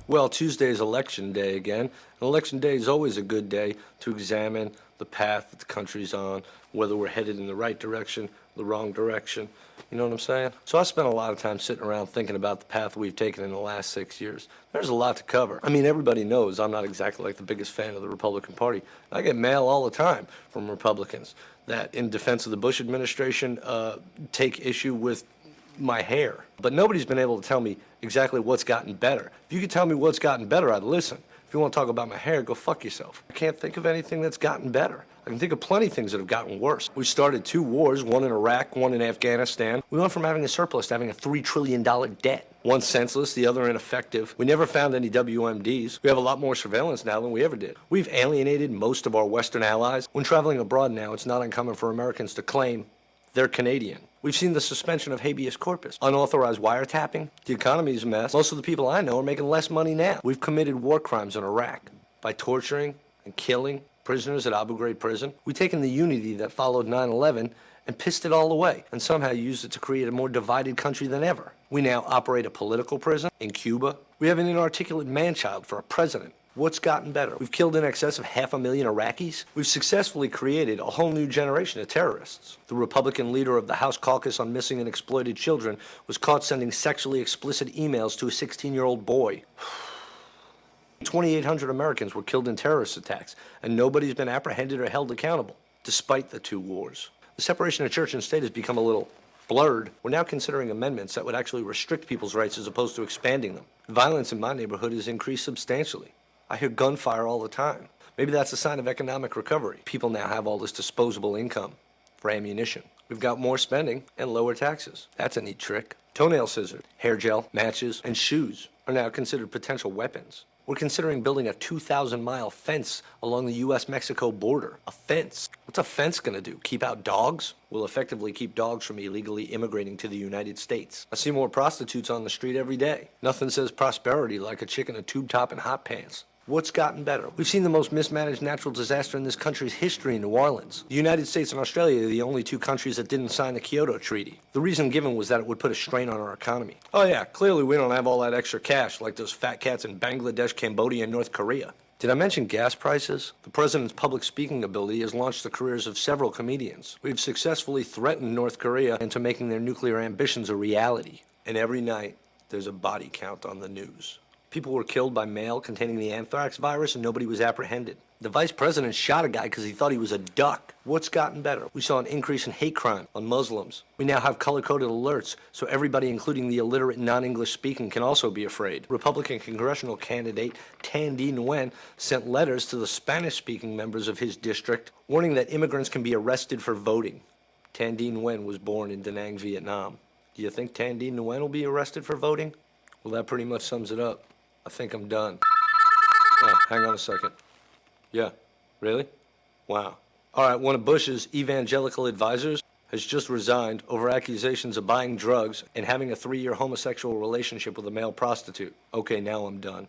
Well, Tuesday is election day again. And election day is always a good day to examine the path that the country's on, whether we're headed in the right direction, the wrong direction. You know what I'm saying? So I spent a lot of time sitting around thinking about the path we've taken in the last 6 years. There's a lot to cover. I mean, everybody knows I'm not exactly like the biggest fan of the Republican Party. I get mail all the time from Republicans that, in defense of the Bush administration, take issue with my hair. But nobody's been able to tell me exactly what's gotten better. If you could tell me what's gotten better, I'd listen. If you want to talk about my hair, go fuck yourself. I can't think of anything that's gotten better. I can think of plenty of things that have gotten worse. We started 2 wars, one in Iraq, one in Afghanistan. We went from having a surplus to having a $3 trillion debt. One senseless, the other ineffective. We never found any WMDs. We have a lot more surveillance now than we ever did. We've alienated most of our Western allies. When traveling abroad now, it's not uncommon for Americans to claim they're Canadian. We've seen the suspension of habeas corpus, unauthorized wiretapping. The economy's a mess. Most of the people I know are making less money now. We've committed war crimes in Iraq by torturing and killing prisoners at Abu Ghraib prison. We've taken the unity that followed 9/11 and pissed it all away, and somehow used it to create a more divided country than ever. We now operate a political prison in Cuba. We have an inarticulate man-child for a president. What's gotten better? We've killed in excess of 500,000 Iraqis. We've successfully created a whole new generation of terrorists. The Republican leader of the House Caucus on Missing and Exploited Children was caught sending sexually explicit emails to a 16-year-old boy. 2,800 Americans were killed in terrorist attacks, and nobody's been apprehended or held accountable, despite the 2 wars. The separation of church and state has become a little blurred. We're now considering amendments that would actually restrict people's rights as opposed to expanding them. Violence in my neighborhood has increased substantially. I hear gunfire all the time. Maybe that's a sign of economic recovery. People now have all this disposable income for ammunition. We've got more spending and lower taxes. That's a neat trick. Toenail scissors, hair gel, matches, and shoes are now considered potential weapons. We're considering building a 2,000-mile fence along the U.S.-Mexico border. A fence. What's a fence gonna do? Keep out dogs? We'll effectively keep dogs from illegally immigrating to the United States. I see more prostitutes on the street every day. Nothing says prosperity like a chick in a tube top and hot pants. What's gotten better? We've seen the most mismanaged natural disaster in this country's history in New Orleans. The United States and Australia are the only 2 countries that didn't sign the Kyoto Treaty. The reason given was that it would put a strain on our economy. Oh yeah, clearly we don't have all that extra cash like those fat cats in Bangladesh, Cambodia, and North Korea. Did I mention gas prices? The president's public speaking ability has launched the careers of several comedians. We've successfully threatened North Korea into making their nuclear ambitions a reality. And every night, there's a body count on the news. People were killed by mail containing the anthrax virus and nobody was apprehended. The vice president shot a guy because he thought he was a duck. What's gotten better? We saw an increase in hate crime on Muslims. We now have color-coded alerts, so everybody, including the illiterate non-English speaking, can also be afraid. Republican congressional candidate Thanh Nguyen sent letters to the Spanish-speaking members of his district warning that immigrants can be arrested for voting. Thanh Nguyen was born in Da Nang, Vietnam. Do you think Thanh Nguyen will be arrested for voting? Well, that pretty much sums it up. I think I'm done. Oh, hang on a second. Yeah, really? Wow. All right, one of Bush's evangelical advisors has just resigned over accusations of buying drugs and having a 3-year homosexual relationship with a male prostitute. Okay, now I'm done.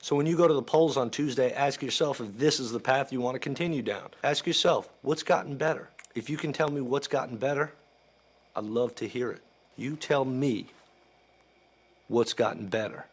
So when you go to the polls on Tuesday, ask yourself if this is the path you want to continue down. Ask yourself, what's gotten better? If you can tell me what's gotten better, I'd love to hear it. You tell me what's gotten better.